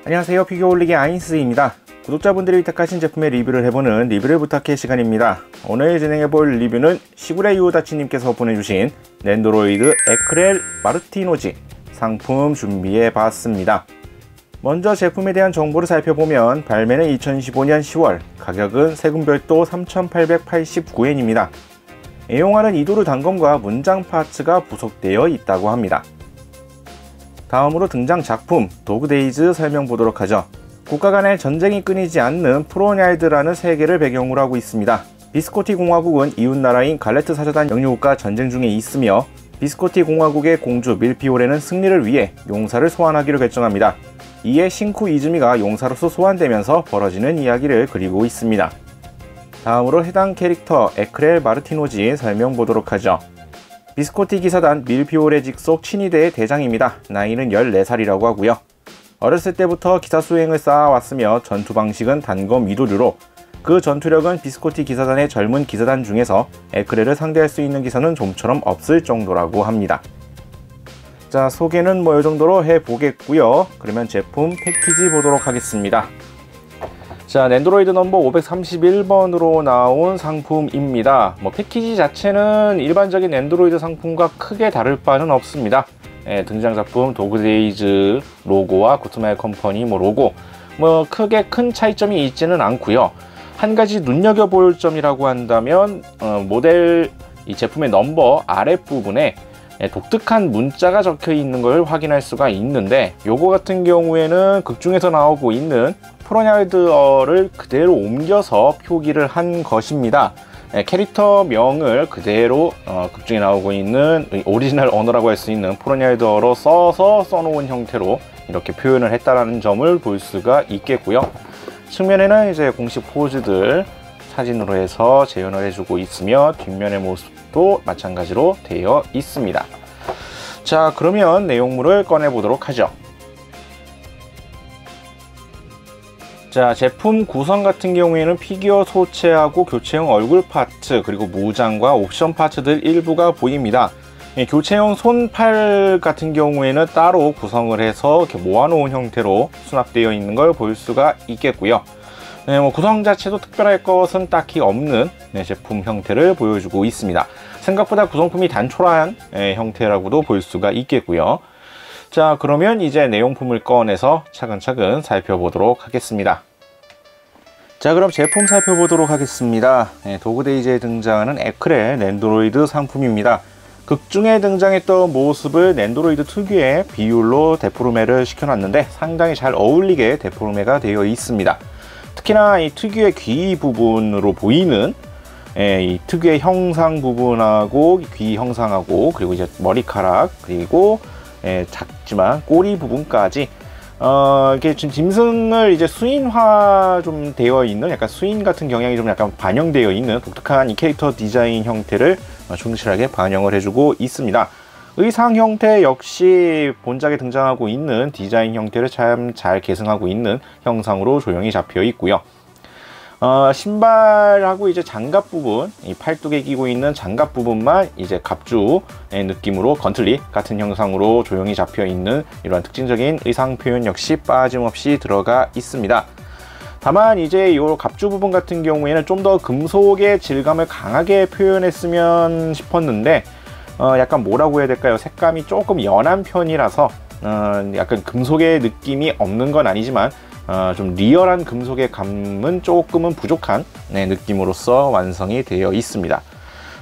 안녕하세요, 피규어 올리기 아인스입니다. 구독자분들이 부탁하신 제품의 리뷰를 해보는 리뷰를 부탁해 시간입니다. 오늘 진행해볼 리뷰는 시구레 유다치님께서 보내주신 낸도로이드 에크렐 마르티노지 상품 준비해봤습니다. 먼저 제품에 대한 정보를 살펴보면 발매는 2015년 10월, 가격은 세금 별도 3,889엔입니다. 애용하는 이도르 단검과 문장 파츠가 부속되어 있다고 합니다. 다음으로 등장 작품 도그데이즈 설명 보도록 하죠. 국가 간의 전쟁이 끊이지 않는 프로냐이드라는 세계를 배경으로 하고 있습니다. 비스코티 공화국은 이웃나라인 갈레트 사자단 영유국과 전쟁 중에 있으며 비스코티 공화국의 공주 밀피오레는 승리를 위해 용사를 소환하기로 결정합니다. 이에 신쿠 이즈미가 용사로서 소환되면서 벌어지는 이야기를 그리고 있습니다. 다음으로 해당 캐릭터 에크렐 마르티노지 설명 보도록 하죠. 비스코티 기사단 밀피오레 직속 친위대의 대장입니다. 나이는 14살이라고 하고요. 어렸을 때부터 기사 수행을 쌓아왔으며 전투 방식은 단검 위도류로 그 전투력은 비스코티 기사단의 젊은 기사단 중에서 에크렐을 상대할 수 있는 기사는 좀처럼 없을 정도라고 합니다. 자, 소개는 이 정도로 해보겠고요. 그러면 제품 패키지 보도록 하겠습니다. 자, 낸도로이드 넘버 531번으로 나온 상품입니다. 패키지 자체는 일반적인 낸도로이드 상품과 크게 다를 바는 없습니다. 등장 작품 도그데이즈 로고와 구트마일 컴퍼니 로고 크게 큰 차이점이 있지는 않고요. 한 가지 눈여겨볼 점이라고 한다면 모델 이 제품의 넘버 아랫부분에 독특한 문자가 적혀 있는 걸 확인할 수가 있는데, 요거 같은 경우에는 극중에서 나오고 있는 프로냐이드어를 그대로 옮겨서 표기를 한 것입니다. 캐릭터 명을 그대로 극중에 나오고 있는 오리지널 언어라고 할 수 있는 프로냐이드어로 써놓은 형태로 이렇게 표현을 했다라는 점을 볼 수가 있겠고요. 측면에는 이제 공식 포즈들 사진으로 해서 재현을 해주고 있으며 뒷면의 모습도 마찬가지로 되어 있습니다. 자, 그러면 내용물을 꺼내 보도록 하죠. 자, 제품 구성 같은 경우에는 피규어 소체하고 교체형 얼굴 파트, 그리고 무장과 옵션 파츠들 일부가 보입니다. 교체형 손, 팔 같은 경우에는 따로 구성을 해서 이렇게 모아놓은 형태로 수납되어 있는 걸 볼 수가 있겠고요. 구성 자체도 특별할 것은 딱히 없는 제품 형태를 보여주고 있습니다. 생각보다 구성품이 단촐한 형태라고도 볼 수가 있겠고요. 자, 그러면 이제 내용품을 꺼내서 차근차근 살펴보도록 하겠습니다. 자, 그럼 제품 살펴보도록 하겠습니다. 도그데이즈에 등장하는 에크렐 낸도로이드 상품입니다. 극중에 등장했던 모습을 낸도로이드 특유의 비율로 데포르메를 시켜놨는데 상당히 잘 어울리게 데포르메가 되어 있습니다. 특히나 이 특유의 귀 부분으로 보이는 이 특유의 형상 부분하고 귀 형상하고, 그리고 이제 머리카락, 그리고 작지만 꼬리 부분까지 이렇게 지금 짐승을 이제 수인화 좀 되어 있는, 약간 수인 같은 경향이 좀 약간 반영되어 있는 독특한 이 캐릭터 디자인 형태를 충실하게 반영을 해주고 있습니다. 의상 형태 역시 본작에 등장하고 있는 디자인 형태를 참 잘 계승하고 있는 형상으로 조형이 잡혀 있고요. 신발하고 이제 장갑 부분, 이 팔뚝에 끼고 있는 장갑 부분만 이제 갑주의 느낌으로 건틀리 같은 형상으로 조형이 잡혀 있는 이러한 특징적인 의상 표현 역시 빠짐없이 들어가 있습니다. 다만 이제 이 갑주 부분 같은 경우에는 좀 더 금속의 질감을 강하게 표현했으면 싶었는데, 약간 뭐라고 해야 될까요? 색감이 조금 연한 편이라서 약간 금속의 느낌이 없는 건 아니지만 좀 리얼한 금속의 감은 조금은 부족한 느낌으로서 완성이 되어 있습니다.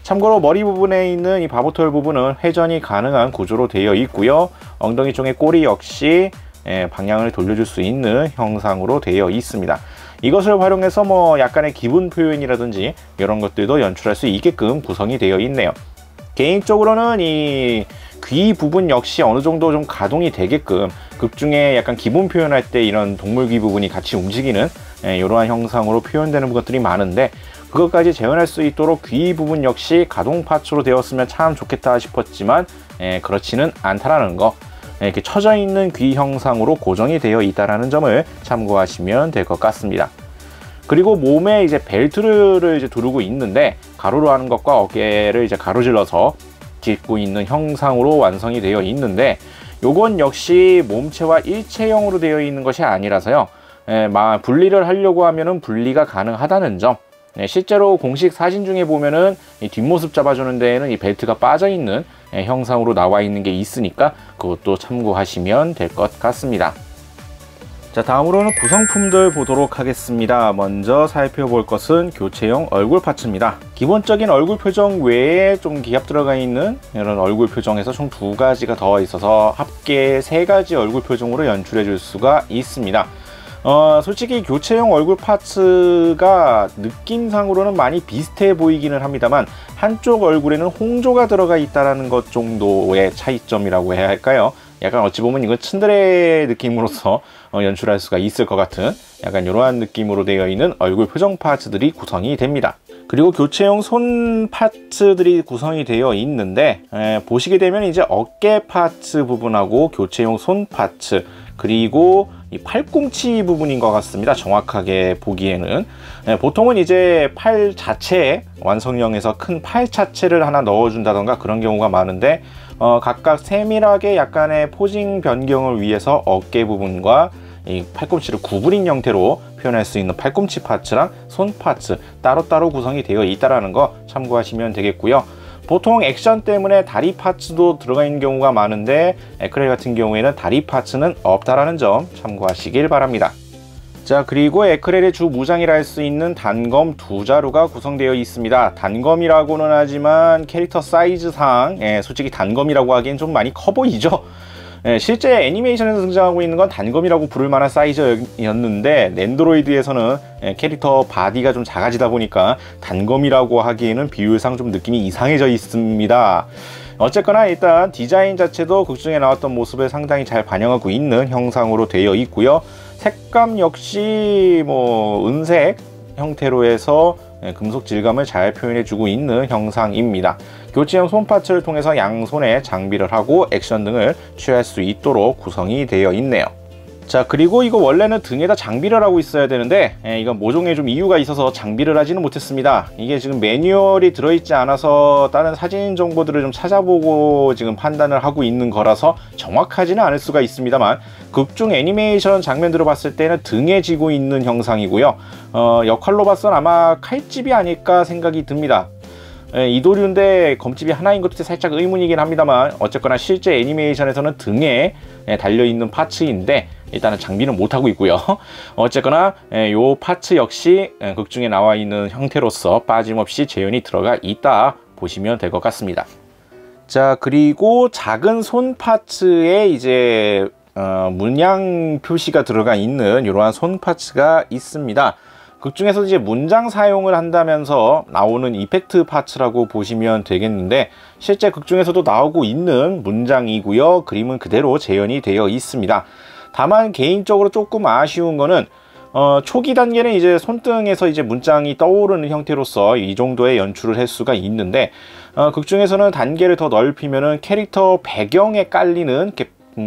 참고로 머리 부분에 있는 이 바보털 부분은 회전이 가능한 구조로 되어 있고요. 엉덩이 쪽의 꼬리 역시 방향을 돌려줄 수 있는 형상으로 되어 있습니다. 이것을 활용해서 약간의 기분 표현이라든지 이런 것들도 연출할 수 있게끔 구성이 되어 있네요. 개인적으로는 이 귀 부분 역시 어느 정도 좀 가동이 되게끔 극중에 약간 기분 표현할 때 이런 동물 귀 부분이 같이 움직이는 이러한 형상으로 표현되는 것들이 많은데, 그것까지 재현할 수 있도록 귀 부분 역시 가동 파츠로 되었으면 참 좋겠다 싶었지만 그렇지는 않다라는 거, 이렇게 처져 있는 귀 형상으로 고정이 되어 있다는 점을 참고하시면 될 것 같습니다. 그리고 몸에 이제 벨트를 이제 두르고 있는데, 가로로 하는 것과 어깨를 이제 가로질러서 딛고 있는 형상으로 완성이 되어 있는데, 요건 역시 몸체와 일체형으로 되어 있는 것이 아니라서요. 분리를 하려고 하면은 분리가 가능하다는 점. 실제로 공식 사진 중에 보면은 이 뒷모습 잡아주는 데에는 이 벨트가 빠져 있는 형상으로 나와 있는 게 있으니까 그것도 참고하시면 될 것 같습니다. 자, 다음으로는 구성품들 보도록 하겠습니다. 먼저 살펴볼 것은 교체용 얼굴 파츠입니다. 기본적인 얼굴 표정 외에 좀 기압 들어가 있는 이런 얼굴 표정에서 총 2가지가 더 있어서 합계 3가지 얼굴 표정으로 연출해 줄 수가 있습니다. 솔직히 교체용 얼굴 파츠가 느낌상으로는 많이 비슷해 보이기는 합니다만 한쪽 얼굴에는 홍조가 들어가 있다는 것 정도의 차이점이라고 해야 할까요? 약간 어찌 보면 이건 츤드레 느낌으로서 연출할 수가 있을 것 같은 약간 이러한 느낌으로 되어 있는 얼굴 표정 파츠들이 구성이 됩니다. 그리고 교체용 손 파츠들이 구성이 되어 있는데 보시게 되면 이제 어깨 파츠 부분하고 교체용 손 파츠 그리고 이 팔꿈치 부분인 것 같습니다. 정확하게 보기에는 보통은 이제 팔 자체에 완성형에서 큰 팔 자체를 하나 넣어준다던가 그런 경우가 많은데 각각 세밀하게 약간의 포징 변경을 위해서 어깨 부분과 이 팔꿈치를 구부린 형태로 표현할 수 있는 팔꿈치 파츠랑 손 파츠 따로따로 구성이 되어 있다는 거 참고하시면 되겠고요. 보통 액션 때문에 다리 파츠도 들어가 있는 경우가 많은데 에크렐 같은 경우에는 다리 파츠는 없다라는 점 참고하시길 바랍니다. 자, 그리고 에크렐의 주 무장이라 할 수 있는 단검 2자루가 구성되어 있습니다. 단검이라고는 하지만 캐릭터 사이즈상 솔직히 단검이라고 하기엔 좀 많이 커 보이죠? 실제 애니메이션에서 등장하고 있는 건 단검이라고 부를 만한 사이즈였는데 낸드로이드에서는 캐릭터 바디가 좀 작아지다 보니까 단검이라고 하기에는 비율상 좀 느낌이 이상해져 있습니다. 어쨌거나 일단 디자인 자체도 극중에 나왔던 모습을 상당히 잘 반영하고 있는 형상으로 되어 있고요. 색감 역시 뭐 은색 형태로 해서 금속 질감을 잘 표현해주고 있는 형상입니다. 교체형 손 파츠를 통해서 양손에 장비를 하고 액션 등을 취할 수 있도록 구성이 되어 있네요. 자, 그리고 이거 원래는 등에다 장비를 하고 있어야 되는데 이건 모종에 좀 이유가 있어서 장비를 하지는 못했습니다. 이게 지금 매뉴얼이 들어있지 않아서 다른 사진 정보들을 좀 찾아보고 지금 판단을 하고 있는 거라서 정확하지는 않을 수가 있습니다만 극중 애니메이션 장면들을 봤을 때는 등에 지고 있는 형상이고요. 역할로 봐선 아마 칼집이 아닐까 생각이 듭니다. 이도류인데 검집이 하나인 것도 살짝 의문이긴 합니다만 어쨌거나 실제 애니메이션에서는 등에 달려있는 파츠인데 일단은 장비는 못하고 있고요. 어쨌거나 요 파츠 역시 극중에 나와 있는 형태로서 빠짐없이 재현이 들어가 있다 보시면 될 것 같습니다. 자, 그리고 작은 손 파츠에 이제 문양 표시가 들어가 있는 이러한 손 파츠가 있습니다. 극중에서 이제 문장 사용을 한다면서 나오는 이펙트 파츠라고 보시면 되겠는데 실제 극중에서도 나오고 있는 문장이고요. 그림은 그대로 재현이 되어 있습니다. 다만 개인적으로 조금 아쉬운 거는 초기 단계는 이제 손등에서 이제 문장이 떠오르는 형태로서 이 정도의 연출을 할 수가 있는데 극중에서는 단계를 더 넓히면은 캐릭터 배경에 깔리는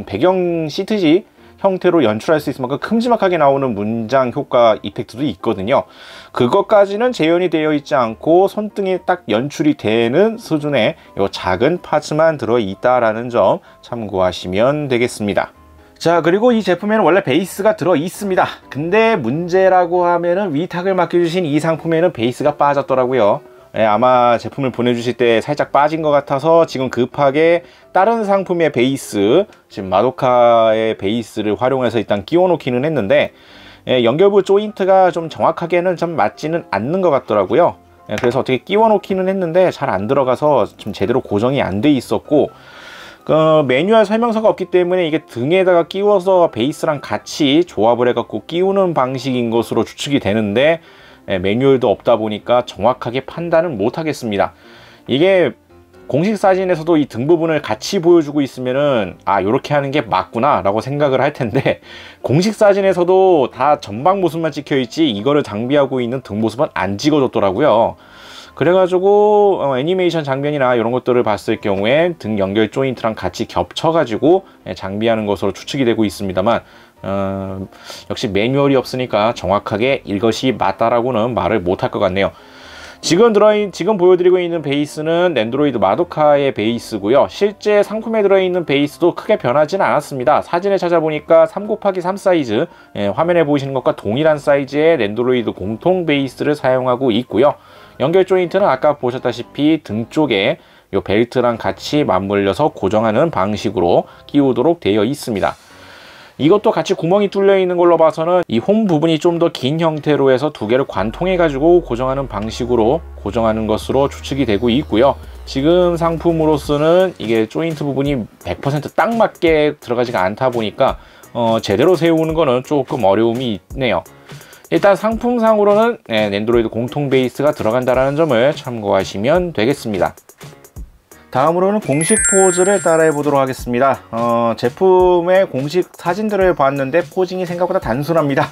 배경 시트지 형태로 연출할 수 있을 만큼 큼지막하게 나오는 문장 효과 이펙트도 있거든요. 그것까지는 재현이 되어 있지 않고 손등에 딱 연출이 되는 수준의 이 작은 파츠만 들어있다라는 점 참고하시면 되겠습니다. 자, 그리고 이 제품에는 원래 베이스가 들어 있습니다. 근데 문제라고 하면은 위탁을 맡겨주신 이 상품에는 베이스가 빠졌더라고요. 아마 제품을 보내주실 때 살짝 빠진 것 같아서 지금 급하게 다른 상품의 베이스, 지금 마도카의 베이스를 활용해서 일단 끼워 놓기는 했는데 연결부 조인트가 좀 정확하게는 좀 맞지는 않는 것 같더라고요. 그래서 어떻게 끼워 놓기는 했는데 잘 안 들어가서 좀 제대로 고정이 안 돼 있었고 매뉴얼 설명서가 없기 때문에 이게 등에다가 끼워서 베이스랑 같이 조합을 해갖고 끼우는 방식인 것으로 추측이 되는데 매뉴얼도 없다 보니까 정확하게 판단을 못 하겠습니다. 이게 공식 사진에서도 이 등 부분을 같이 보여주고 있으면은 아, 요렇게 하는 게 맞구나 라고 생각을 할 텐데 공식 사진에서도 다 전방 모습만 찍혀 있지 이거를 장비하고 있는 등 모습은 안 찍어줬더라고요. 그래가지고 애니메이션 장면이나 이런 것들을 봤을 경우에 등 연결 조인트랑 같이 겹쳐가지고 장비하는 것으로 추측이 되고 있습니다만 역시 매뉴얼이 없으니까 정확하게 이것이 맞다라고는 말을 못할 것 같네요. 지금 보여드리고 있는 베이스는 낸드로이드 마도카의 베이스고요. 실제 상품에 들어있는 베이스도 크게 변하지는 않았습니다. 사진을 찾아보니까 3x3 사이즈, 화면에 보이시는 것과 동일한 사이즈의 낸드로이드 공통 베이스를 사용하고 있고요. 연결 조인트는 아까 보셨다시피 등 쪽에 이 벨트랑 같이 맞물려서 고정하는 방식으로 끼우도록 되어 있습니다. 이것도 같이 구멍이 뚫려 있는 걸로 봐서는 이 홈 부분이 좀 더 긴 형태로 해서 두 개를 관통해 가지고 고정하는 방식으로 고정하는 것으로 추측이 되고 있고요. 지금 상품으로서는 이게 조인트 부분이 100% 딱 맞게 들어가지가 않다 보니까 제대로 세우는 거는 조금 어려움이 있네요. 일단 상품상으로는 낸드로이드 공통 베이스가 들어간다는 점을 참고하시면 되겠습니다. 다음으로는 공식 포즈를 따라해 보도록 하겠습니다. 제품의 공식 사진들을 봤는데 포징이 생각보다 단순합니다.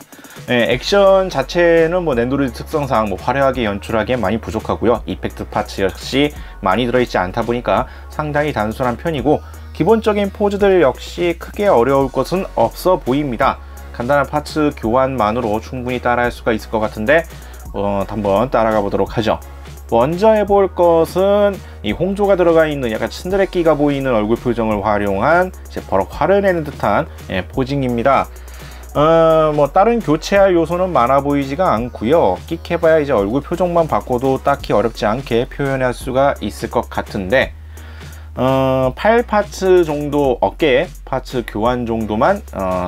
액션 자체는 낸드로이드 특성상 화려하게 연출하기에 많이 부족하고요. 이펙트 파츠 역시 많이 들어있지 않다 보니까 상당히 단순한 편이고, 기본적인 포즈들 역시 크게 어려울 것은 없어 보입니다. 간단한 파츠 교환만으로 충분히 따라할 수가 있을 것 같은데 한번 따라가 보도록 하죠. 먼저 해볼 것은 이 홍조가 들어가 있는 약간 츤드레끼가 보이는 얼굴 표정을 활용한 버럭 화를 내는 듯한 포징입니다. 다른 교체할 요소는 많아 보이지가 않고요. 끽해봐야 이제 얼굴 표정만 바꿔도 딱히 어렵지 않게 표현할 수가 있을 것 같은데, 팔 파츠 정도, 어깨 파츠 교환 정도만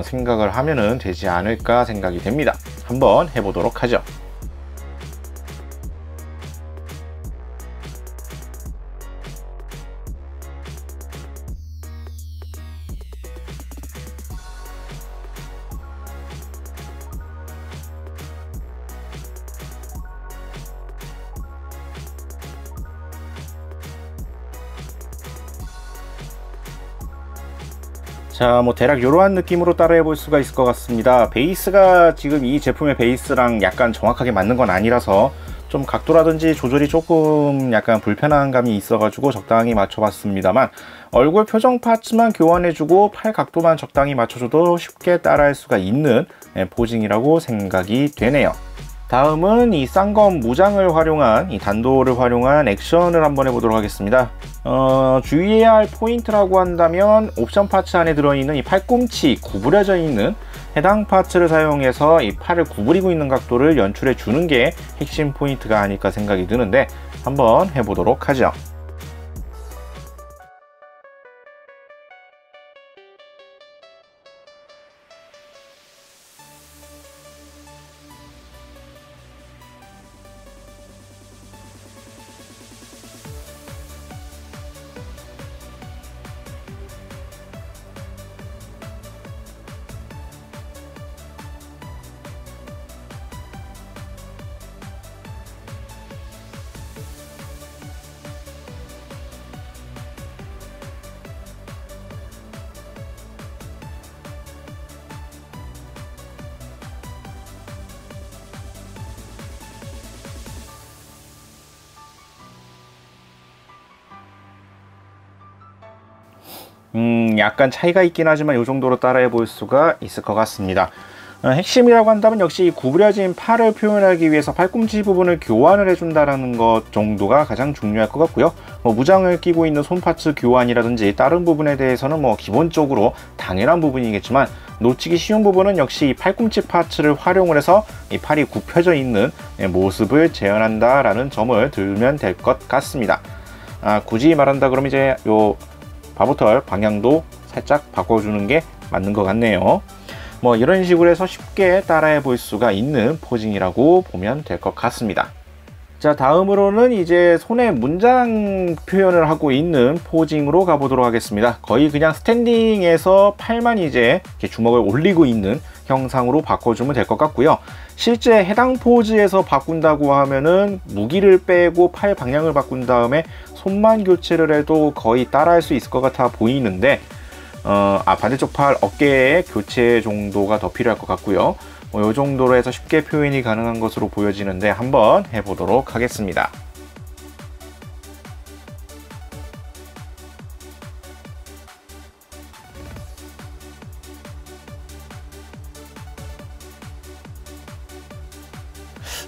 생각을 하면은 되지 않을까 생각이 됩니다. 한번 해보도록 하죠. 자, 대략 이러한 느낌으로 따라해 볼 수가 있을 것 같습니다. 베이스가 지금 이 제품의 베이스랑 약간 정확하게 맞는 건 아니라서 좀 각도라든지 조절이 조금 약간 불편한 감이 있어가지고 적당히 맞춰봤습니다만, 얼굴 표정 파츠만 교환해주고 팔 각도만 적당히 맞춰줘도 쉽게 따라할 수가 있는 포징이라고 생각이 되네요. 다음은 이 쌍검 무장을 활용한, 이 단도를 활용한 액션을 한번 해보도록 하겠습니다. 주의해야 할 포인트라고 한다면 옵션 파츠 안에 들어있는 이 팔꿈치 구부려져 있는 해당 파츠를 사용해서 이 팔을 구부리고 있는 각도를 연출해 주는 게 핵심 포인트가 아닐까 생각이 드는데, 한번 해보도록 하죠. 약간 차이가 있긴 하지만 이 정도로 따라해 볼 수가 있을 것 같습니다. 핵심이라고 한다면 역시 이 구부려진 팔을 표현하기 위해서 팔꿈치 부분을 교환을 해준다는 것 정도가 가장 중요할 것 같고요. 무장을 끼고 있는 손 파츠 교환이라든지 다른 부분에 대해서는 기본적으로 당연한 부분이겠지만, 놓치기 쉬운 부분은 역시 이 팔꿈치 파츠를 활용을 해서 이 팔이 굽혀져 있는 모습을 재현한다라는 점을 들면 될 것 같습니다. 굳이 말한다 그러면 이제 요 바보털 방향도 살짝 바꿔주는 게 맞는 것 같네요. 이런 식으로 해서 쉽게 따라해 볼 수가 있는 포징이라고 보면 될 것 같습니다. 자, 다음으로는 이제 손에 문장 표현을 하고 있는 포징으로 가보도록 하겠습니다. 거의 그냥 스탠딩에서 팔만 이제 이렇게 주먹을 올리고 있는 형상으로 바꿔주면 될 것 같고요. 실제 해당 포즈에서 바꾼다고 하면은 무기를 빼고 팔 방향을 바꾼 다음에 손만 교체를 해도 거의 따라할 수 있을 것 같아 보이는데, 반대쪽 팔 어깨의 교체 정도가 더 필요할 것 같고요. 이 정도로 해서 쉽게 표현이 가능한 것으로 보여지는데, 한번 해보도록 하겠습니다.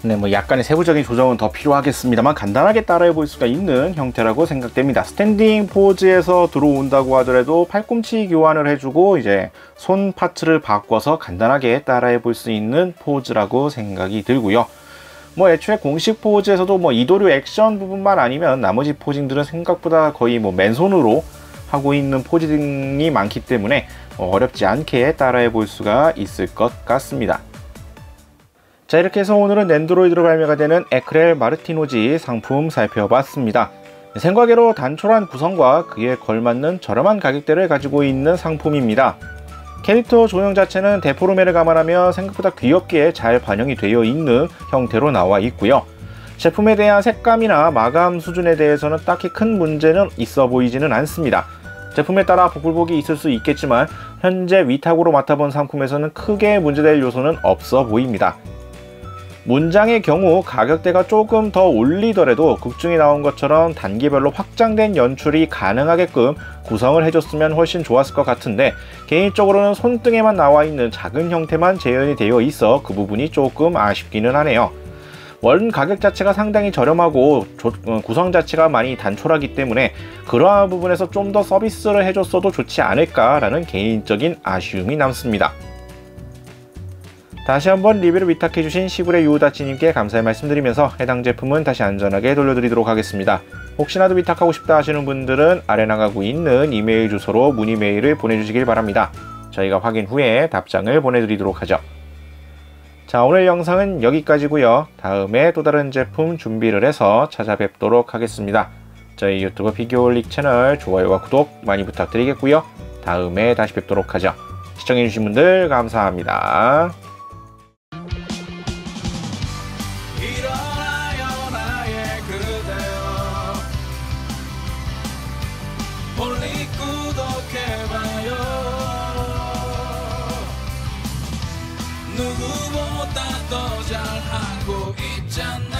네, 뭐 약간의 세부적인 조정은 더 필요하겠습니다만 간단하게 따라해 볼 수가 있는 형태라고 생각됩니다. 스탠딩 포즈에서 들어온다고 하더라도 팔꿈치 교환을 해주고 이제 손 파트를 바꿔서 간단하게 따라해 볼 수 있는 포즈라고 생각이 들고요. 뭐 애초에 공식 포즈에서도 뭐 이도류 액션 부분만 아니면 나머지 포징들은 생각보다 거의 뭐 맨손으로 하고 있는 포징이 많기 때문에 어렵지 않게 따라해 볼 수가 있을 것 같습니다. 자, 이렇게 해서 오늘은 낸드로이드로 발매가 되는 에크렐 마르티노지 상품 살펴봤습니다. 생과계로 단촐한 구성과 그에 걸맞는 저렴한 가격대를 가지고 있는 상품입니다. 캐릭터 조형 자체는 데포르메를 감안하며 생각보다 귀엽게 잘 반영이 되어 있는 형태로 나와 있고요. 제품에 대한 색감이나 마감 수준에 대해서는 딱히 큰 문제는 있어 보이지는 않습니다. 제품에 따라 복불복이 있을 수 있겠지만 현재 위탁으로 맡아본 상품에서는 크게 문제될 요소는 없어 보입니다. 문장의 경우 가격대가 조금 더 올리더라도 극중에 나온 것처럼 단계별로 확장된 연출이 가능하게끔 구성을 해줬으면 훨씬 좋았을 것 같은데 개인적으로는 손등에만 나와 있는 작은 형태만 재현이 되어 있어 그 부분이 조금 아쉽기는 하네요. 원 가격 자체가 상당히 저렴하고 구성 자체가 많이 단촐하기 때문에 그러한 부분에서 좀 더 서비스를 해줬어도 좋지 않을까라는 개인적인 아쉬움이 남습니다. 다시 한번 리뷰를 위탁해주신 시구레 유우다치님께 감사의 말씀드리면서 해당 제품은 다시 안전하게 돌려드리도록 하겠습니다. 혹시나도 위탁하고 싶다 하시는 분들은 아래 나가고 있는 이메일 주소로 문의 메일을 보내주시길 바랍니다. 저희가 확인 후에 답장을 보내드리도록 하죠. 자, 오늘 영상은 여기까지고요. 다음에 또 다른 제품 준비를 해서 찾아뵙도록 하겠습니다. 저희 유튜브 피규어올릭 채널 좋아요와 구독 많이 부탁드리겠고요. 다음에 다시 뵙도록 하죠. 시청해주신 분들 감사합니다. 멀리 구독해봐요. 누구보다 더 잘하고 있잖아.